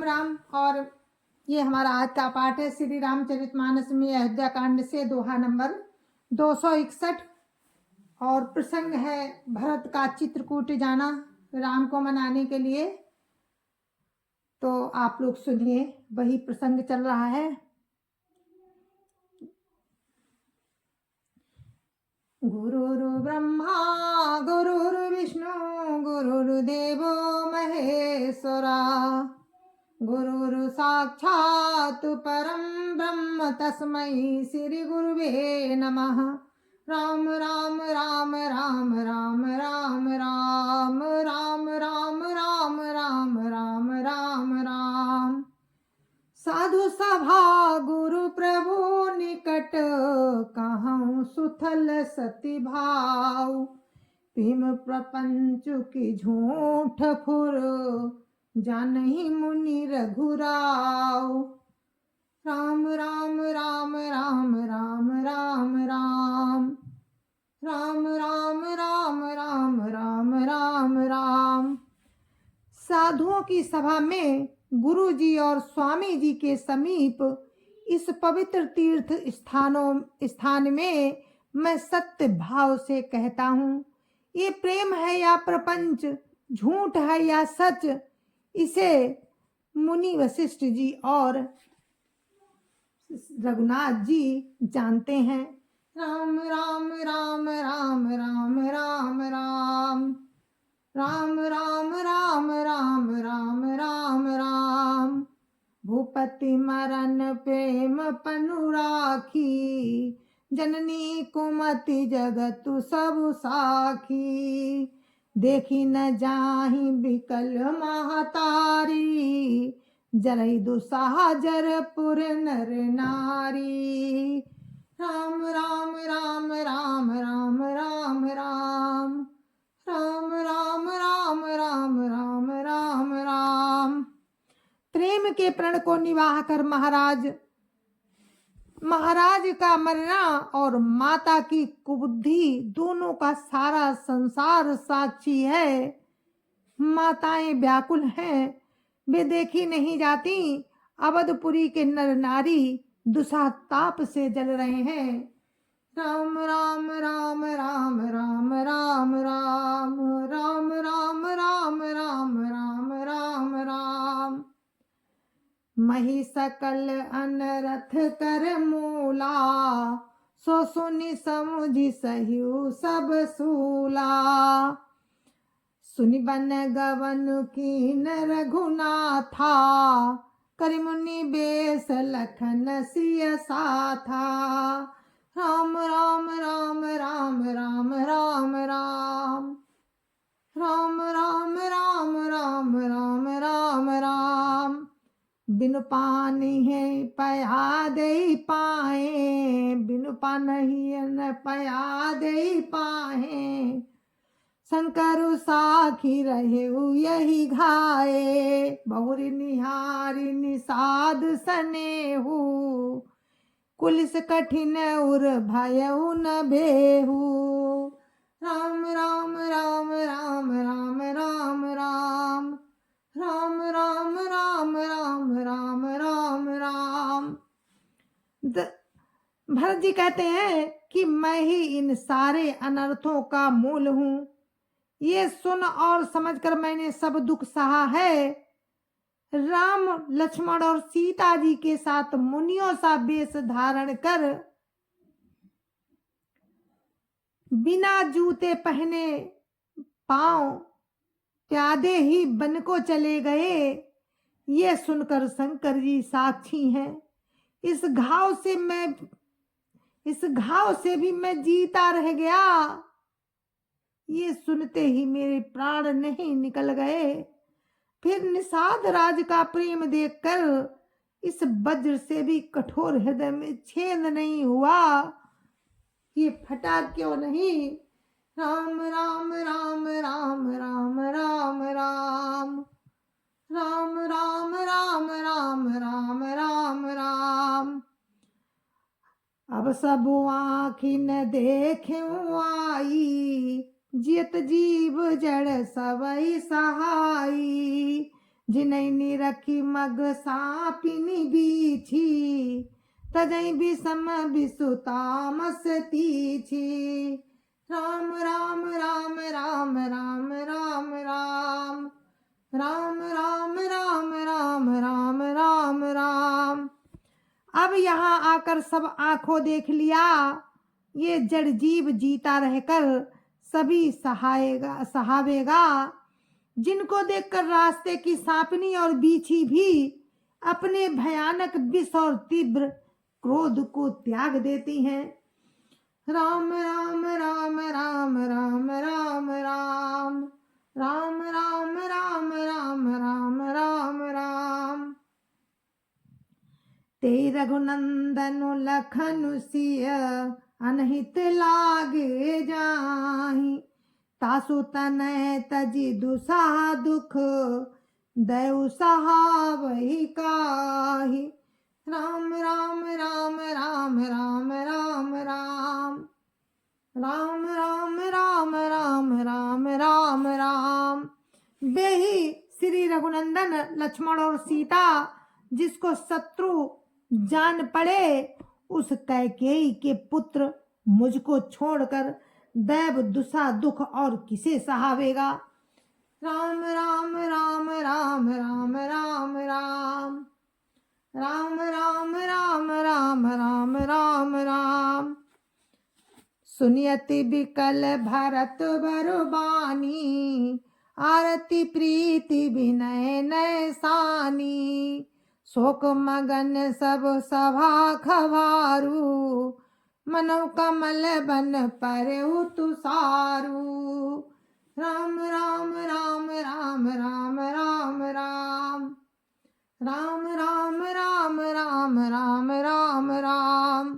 राम। और ये हमारा आज का पाठ है श्री रामचरितमानस में अयोध्या कांड से दोहा नंबर 261 और प्रसंग है भरत का चित्रकूट जाना राम को मनाने के लिए। तो आप लोग सुनिए, वही प्रसंग चल रहा है। गुरुर् ब्रह्मा गुरुर् विष्णु गुरुर्देवो महेश्वरा गुरुर् साक्षात् परं ब्रह्म तस्मै श्री गुरुवे नमः। राम राम राम राम राम राम राम राम राम राम राम राम राम राम। साधु सभा गुरु प्रभु निकट कहूँ सुथल सती भाव। भीम प्रपंच की झूठ फुर जानहि मुनि रघुराव। राम राम राम राम राम राम राम राम राम राम राम राम राम राम। साधुओं की सभा में गुरु जी और स्वामी जी के समीप इस पवित्र तीर्थ स्थान में मैं सत्य भाव से कहता हूँ, ये प्रेम है या प्रपंच, झूठ है या सच, इसे मुनि वशिष्ठ जी और रघुनाथ जी जानते हैं। राम राम राम राम राम राम राम राम राम राम राम राम राम राम। भूपति मरण प्रेम पनु राखी, जननी कुमति जगतु सब साखी। देखी न जाहि बिकल महतारी, जरई दुसाह जरपुर नर नारी। राम राम राम राम राम राम राम राम राम राम राम राम राम राम। प्रेम के प्रण को निवाह कर महाराज का मरना और माता की कुबुद्धि दोनों का सारा संसार साक्षी है। माताएं व्याकुल हैं, वे देखी नहीं जाती। अवधपुरी के नर नारी दुस्साह ताप से जल रहे हैं। राम राम राम राम राम राम राम राम राम राम राम राम राम राम। मही सकल अनरथ कर मूला, सो सुनि समुझि सह्यु सब सूला। सुनि बन गवन कीन रघुनाथा, करि मुनि बेस लखन सिय साथा। राम राम राम राम राम राम राम राम राम राम राम राम राम राम। बिनु पानी है पया दे पाए, बिनु पानी न पया दे पाए। शंकर साखी रहे यही घाये, बहुरी निहारी निषाद सनेहू। कुलिस कठिन उर भयउ न भेहू। राम राम राम राम राम राम राम राम राम राम राम राम राम राम। भरत जी कहते हैं कि मैं ही इन सारे अनर्थों का मूल हूँ। ये सुन और समझकर मैंने सब दुख सहा है। राम लक्ष्मण और सीता जी के साथ मुनियों सा वेश धारण कर बिना जूते पहने पांव प्यादे ही बन को चले गए। ये सुनकर शंकर जी साक्षी हैं। इस घाव से भी मैं जीता रह गया। ये सुनते ही मेरे प्राण नहीं निकल गए। फिर निषाद राज का प्रेम देखकर इस वज्र से भी कठोर हृदय में छेद नहीं हुआ। ये फटा क्यों नहीं। राम राम राम राम राम राम राम राम राम राम राम राम राम राम। अब सब आँखि न देखें आई, जियत जीव जड़ सबई सहाई। जिनैनी रखी मग सापिनी बीछी तजई विषम विसुतामस तीछी। राम राम राम राम राम राम राम राम राम राम राम राम राम राम। अब यहाँ आकर सब आंखों देख लिया, ये जड़ जीव जीता रहकर सभी सहावेगा। जिनको देखकर रास्ते की सांपनी और बीछी भी अपने भयानक विष और तीव्र क्रोध को त्याग देती हैं। राम राम राम राम राम राम राम राम राम राम राम राम राम राम। ते रघुनंदन लखन सिय अनहित लागे जाहि। तासु तनय तजि दुसह दुख दयु सहावहि काहि। राम राम राम राम राम राम राम राम राम राम राम राम राम राम। वे ही श्री रघुनंदन लक्ष्मण और सीता जिसको शत्रु जान पड़े, उस कैकेयी के पुत्र मुझको छोड़कर दैव दुसा दुख और किसे सहावेगा। राम राम राम राम राम राम राम राम राम राम राम राम राम राम। सुनियति बिकल भरत बरबानी आरती प्रीति विनय नय सानी। शोक मगन सब सभा खवारू मनो कमल बन पर तुसारू। राम राम राम राम राम राम राम राम राम राम राम राम राम राम।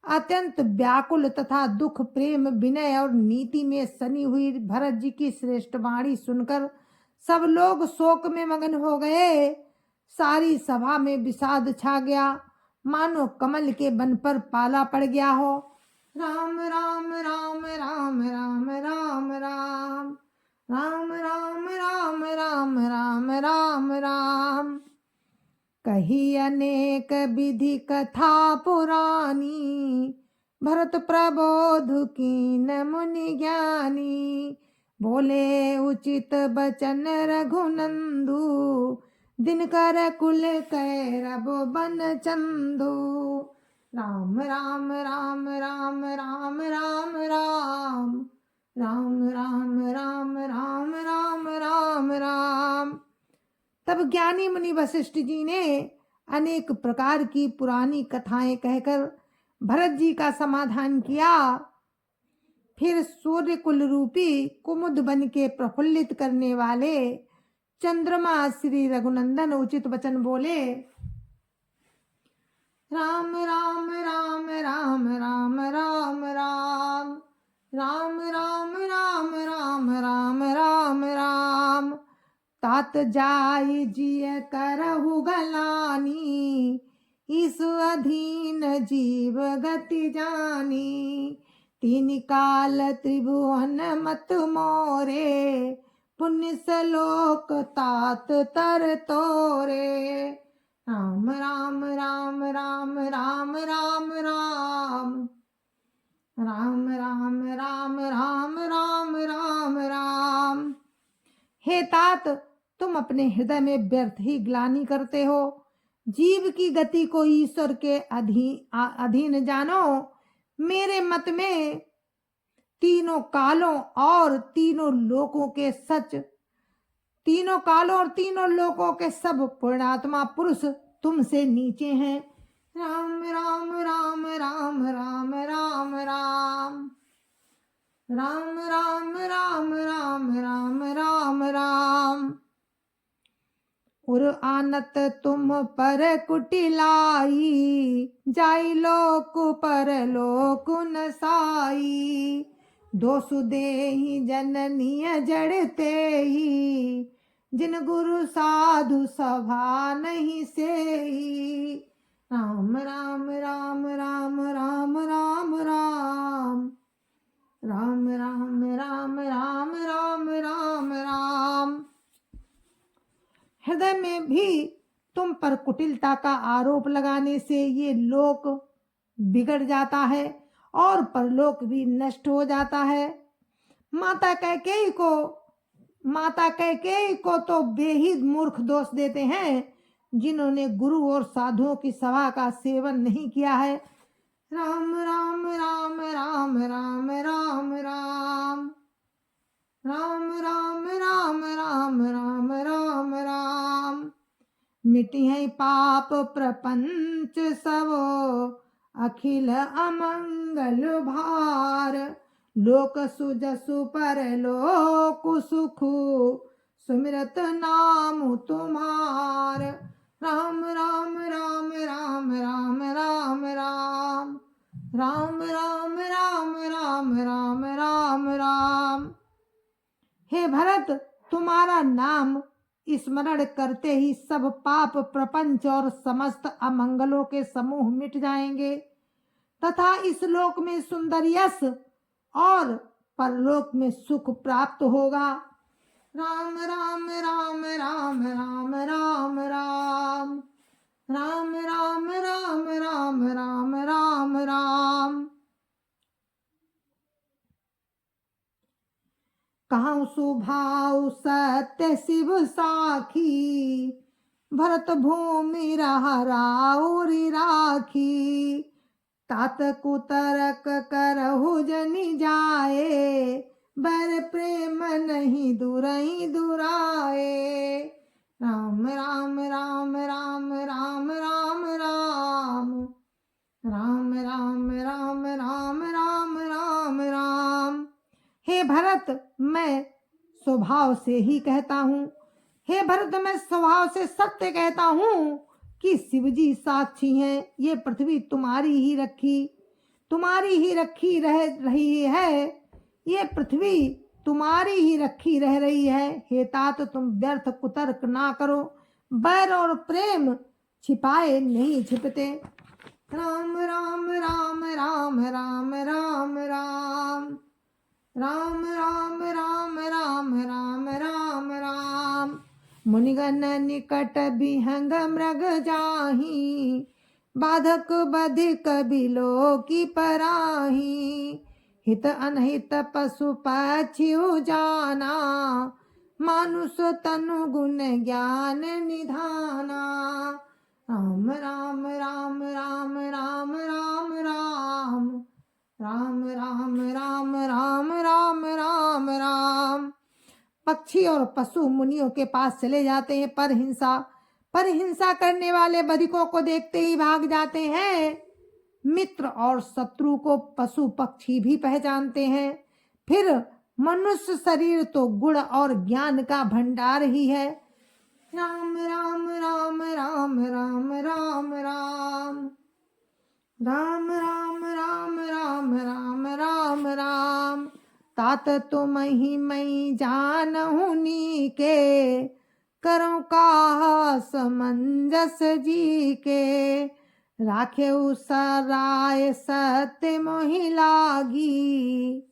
अत्यंत व्याकुल तथा दुख प्रेम विनय और नीति में सनी हुई भरत जी की श्रेष्ठ वाणी सुनकर सब लोग शोक में मगन हो गए। सारी सभा में विषाद छा गया, मानो कमल के बन पर पाला पड़ गया हो। राम राम राम राम राम राम राम राम राम राम राम राम राम राम। कही अनेक विधि कथा पुरानी भरत प्रबोध कीन मुनि ज्ञानी। बोले उचित बचन रघुनंदु दिनकर कुल कैरब बन चंदू। राम राम राम राम राम राम राम राम राम राम राम राम राम राम। तब ज्ञानी मुनि वशिष्ठ जी ने अनेक प्रकार की पुरानी कथाएं कहकर भरत जी का समाधान किया। फिर सूर्य कुल रूपी कुमुद बन के प्रफुल्लित करने वाले चंद्रमा श्री रघुनंदन उचित वचन बोले। राम राम राम राम राम राम राम राम राम राम राम राम राम राम। तात जाय जिय करहु गलानी इस अधीन जीव गति जानी। तीन काल त्रिभुवन मत मोरे पुण्य सलोक तात तर तोरे। राम राम राम राम राम राम राम राम राम राम राम राम राम राम। हे तात, तुम अपने हृदय में व्यर्थ ही ग्लानि करते हो। जीव की गति को ईश्वर के अधीन जानो। मेरे मत में तीनों कालों और तीनों लोकों के सब पुण्यात्मा पुरुष तुमसे नीचे हैं। राम राम राम राम राम राम राम राम राम राम राम राम राम राम। उर आनत तुम पर कुटिलाई जाई लोक पर लोक नसाई। दोषु देहि जननीय जड़ते ही जिन गुरु साधु सभा नहीं सेही। राम राम राम राम राम राम राम राम राम राम राम राम राम राम। हृदय में भी तुम पर कुटिलता का आरोप लगाने से ये लोक बिगड़ जाता है और परलोक भी नष्ट हो जाता है। माता कैकेयी को तो वे ही मूर्ख दोष देते हैं जिन्होंने गुरु और साधुओं की सभा का सेवन नहीं किया है। राम राम राम राम राम राम राम राम राम राम राम राम राम राम। मिटी है पाप प्रपंच सब अखिल अमंगल भार। लोक सुजसु पर लोक सुखु सुमिरत नाम तुम्हार। राम राम राम राम राम राम राम राम राम राम राम राम राम राम। हे भरत, तुम्हारा नाम स्मरण करते ही सब पाप प्रपंच और समस्त अमंगलों के समूह मिट जाएंगे तथा इस लोक में सुंदर यश और परलोक में सुख प्राप्त होगा। राम राम राम राम राम राम राम राम राम राम राम राम राम राम। कहूँ सुभाव सत्य शिव साखी भरत भूमि राउरी राखी। तात कुतरक करहु जनि जाए बर प्रेम नहीं दुरई दुराए। राम राम राम राम राम राम राम राम राम राम राम राम राम राम। हे भरत, मैं स्वभाव से ही कहता हूँ, हे भरत मैं स्वभाव से सत्य कहता हूँ कि शिवजी साक्षी हैं। ये पृथ्वी तुम्हारी ही रखी रह रही है। ये पृथ्वी तुम्हारी ही रखी रह रही है। हे तात, तुम व्यर्थ कुतर्क ना करो, बैर और प्रेम छिपाए नहीं छिपते। राम राम राम राम राम राम राम राम राम राम राम राम राम राम। मुनिगण निकट विहंग मृग जाही बाधक बधिक बिलो की पराही। हित अनहित पशु पक्षी जाना मानुष तनु गुण ज्ञान निधाना। राम राम राम राम राम राम राम राम राम राम राम राम राम राम। पक्षी और पशु मुनियों के पास चले जाते हैं, पर हिंसा करने वाले बधिकों को देखते ही भाग जाते हैं। मित्र और शत्रु को पशु पक्षी भी पहचानते हैं। फिर मनुष्य शरीर तो गुण और ज्ञान का भंडार ही है। राम राम राम राम राम राम राम राम राम राम राम राम राम राम। तात तुम ही मई जानहु नीके करो का समंजस जी के। राखे सराय सत्य मोहि लागी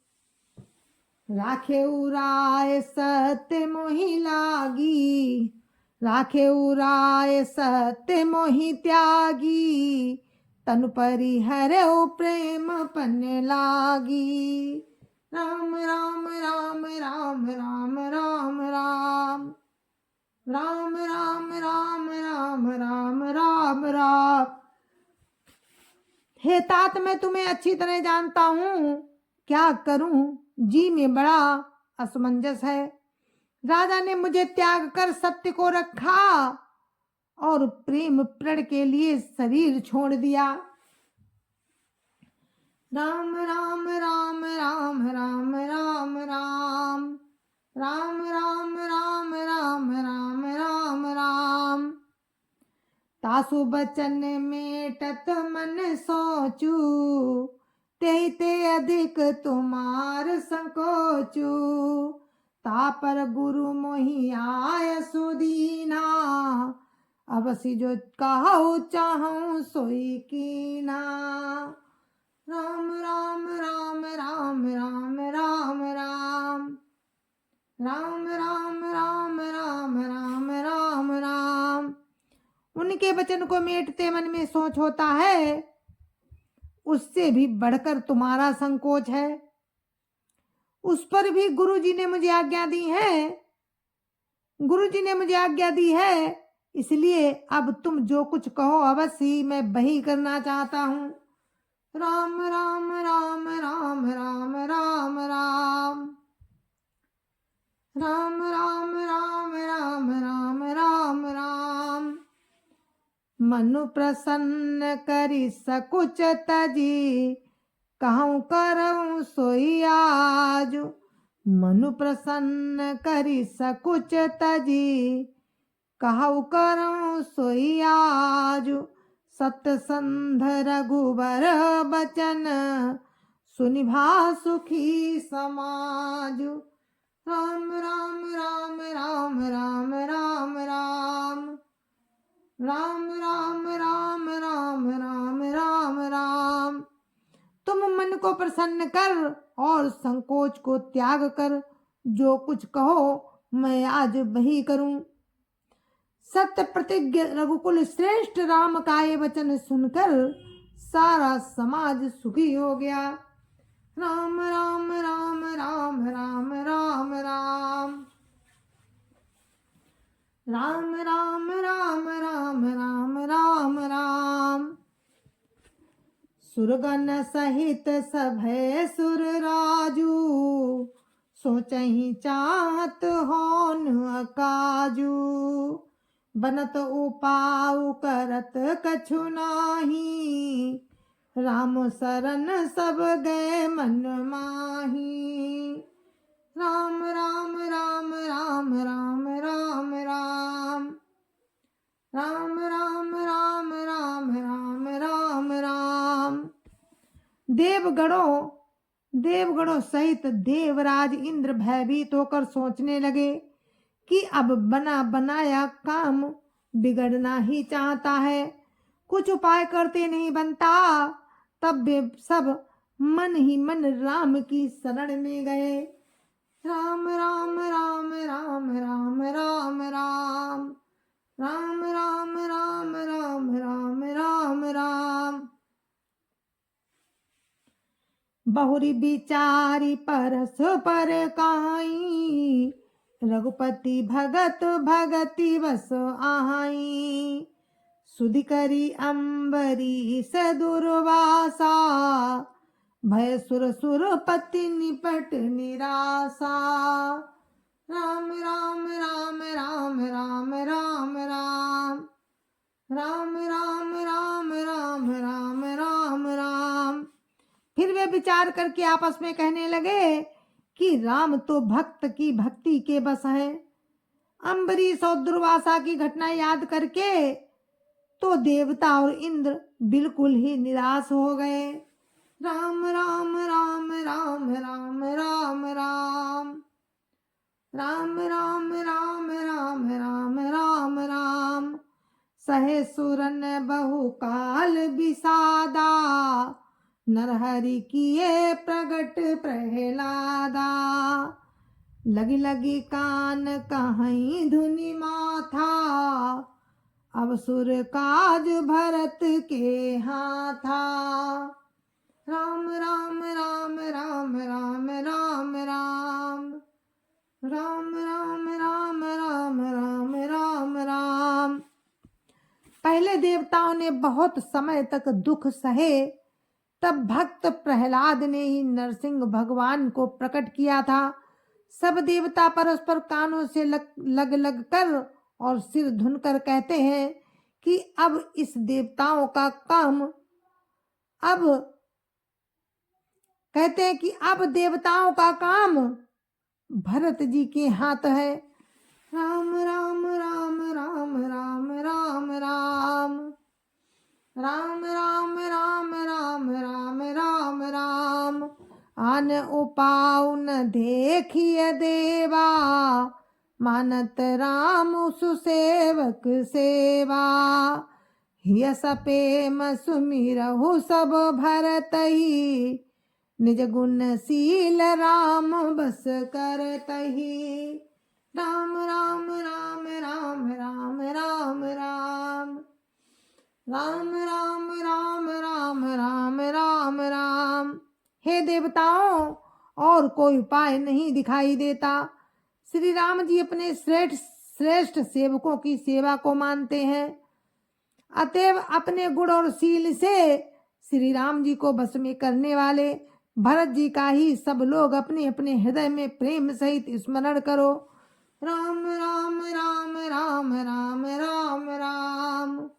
राखे राय सत्य मोहि लागी। राखे राय सत्य मोहि त्यागी तनु परिहरे प्रेम पन लागी। राम राम राम राम राम राम राम राम राम राम राम राम राम राम। हे तात, मैं तुम्हें अच्छी तरह जानता हूँ, क्या करूं, जी में बड़ा असमंजस है। राजा ने मुझे त्याग कर सत्य को रखा और प्रेम प्रण के लिए शरीर छोड़ दिया। राम राम राम राम राम राम राम राम राम राम राम राम राम राम। तासु बचन मेटत मन सोचू ते अधिक तुम्हार संकोचू। तापर गुरु मोहि आय सुदीना अवसि जो कहु चाहूं सोई कीना। राम राम राम राम राम राम राम राम राम राम राम राम राम राम। उनके वचन को मेटते मन में सोच होता है, उससे भी बढ़कर तुम्हारा संकोच है। उस पर भी गुरु जी ने मुझे आज्ञा दी है, गुरु जी ने मुझे आज्ञा दी है, इसलिए अब तुम जो कुछ कहो अवश्य ही मैं वही करना चाहता हूँ। राम राम राम राम राम राम राम राम राम राम राम राम राम राम। मनु प्रसन्न करि सकुच तजी, कहूँ करऊँ सोई आज। मनु प्रसन्न करि सकुच तजी, कहूँ करऊँ सोई आज। सतसंध रघुबर बचन, सुनिभा सुखी समाज। राम राम राम राम राम राम राम राम राम राम राम राम राम राम। तुम मन को प्रसन्न कर और संकोच को त्याग कर जो कुछ कहो मैं आज वही करूं। सत्य प्रतिज्ञ रघुकुल श्रेष्ठ राम का ये वचन सुनकर सारा समाज सुखी हो गया। राम राम राम राम राम राम राम राम राम राम राम राम राम राम। सुरगन सहित सभय सुर राजू, सोचहि चाहत होन अकाजू। बनत उपाऊ करत कछु नाही, राम शरण सब गए मन माही। राम राम राम राम राम राम राम राम राम राम राम राम राम राम। देवगणों सहित देवराज इंद्र भयभीत होकर सोचने लगे कि अब बना बनाया काम बिगड़ना ही चाहता है, कुछ उपाय करते नहीं बनता। तब वे सब मन ही मन राम की शरण में गए। राम राम राम राम राम राम राम राम राम राम राम राम राम राम। बहुरी बिचारी परस पर काई, रघुपति भगत भगति बस आहाई। सुधि करी अम्बरीश दुर्वासा, भय सुर सुरपति निपट निरासा। राम राम राम राम राम राम राम राम राम राम राम राम राम राम। फिर वे विचार करके आपस में कहने लगे कि राम तो भक्त की भक्ति के बस है। अम्बरीश और दुर्वासा की घटना याद करके तो देवता और इंद्र बिल्कुल ही निराश हो गए। राम राम राम राम राम राम राम राम राम राम राम राम राम राम। सहे सुरन बहु काल विषादा, नरहरि किए प्रगट प्रहलादा। लगी लगी कान कहीं धुनि माथा, अब सुर काज भरत के हाथा। राम राम राम राम राम राम राम राम राम राम राम राम राम राम। पहले देवताओं ने बहुत समय तक दुख सहे, तब भक्त प्रहलाद ने ही नरसिंह भगवान को प्रकट किया था। सब देवता परस्पर कानों से लग लग कर और सिर धुनकर कहते हैं कि अब इस देवताओं का काम अब देवताओं का काम भरत जी के हाथ है। राम राम राम राम राम राम राम राम राम राम राम राम राम राम। आन उपाउ न देखिय देवा, मानत राम सुसेवक सेवा। हिय सपेम सुमिरहु सब भरतहि, निज गुणशील राम बस करतहि। राम राम राम राम राम राम राम राम राम राम राम राम राम राम। हे देवताओं, और कोई उपाय नहीं दिखाई देता। श्री राम जी अपने श्रेष्ठ सेवकों की सेवा को मानते हैं, अतएव अपने गुण और शील से श्री राम जी को बस में करने वाले भरत जी का ही सब लोग अपने अपने हृदय में प्रेम सहित स्मरण करो। राम राम राम राम राम राम राम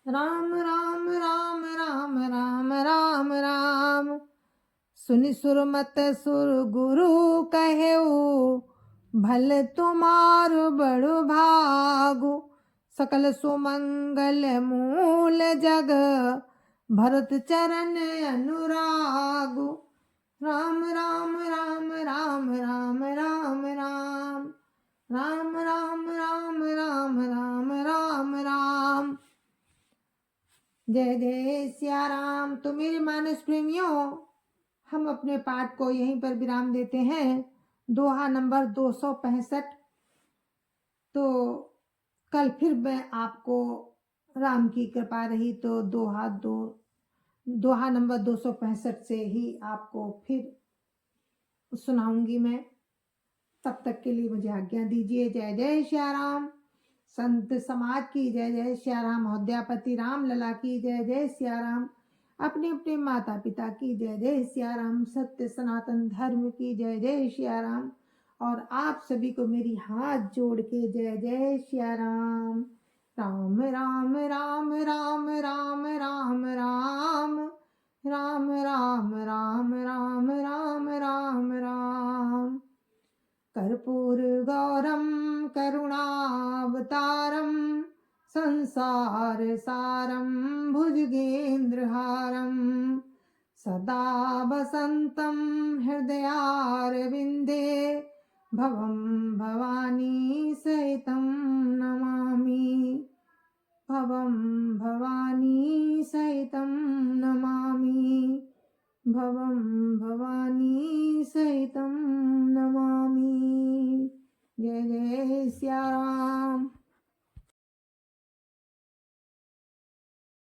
राम राम राम राम राम राम राम। सुनि सुर मत सुर गुरु कहेऊ, भल तुमार बड़ो भागु। सकल सुमंगल मूल जग, भरत चरण अनुरागु। राम राम राम राम राम राम राम राम राम राम राम राम राम राम। जय जय सिया राम। तो मेरे मानस प्रेमियों, हम अपने पाठ को यहीं पर विराम देते हैं। दोहा नंबर 265। तो कल फिर मैं आपको राम की कृपा रही तो दोहा नंबर 265 से ही आपको फिर सुनाऊंगी मैं। तब तक के लिए मुझे आज्ञा दीजिए। जय जय श्या राम। संत समाज की जय जय श्या राम। अयोध्यापति राम लला की जय जय श्या राम। अपने अपने माता पिता की जय जय श्या राम। सत्य सनातन धर्म की जय जय श्या राम। और आप सभी को मेरी हाथ जोड़ के जय जय श्या राम। राम राम राम राम राम राम राम राम राम राम राम राम राम राम। कर्पूर गौरम करुणावतारम, संसार सारम भुजगेन्द्रहारम। सदा वसंतं हृदयारविन्दे, भवं भवानी सहितं नमामि। भवं भवानी सहितं नमामि। भवं भवानी सहितं नमामि। जय जय श्या राम।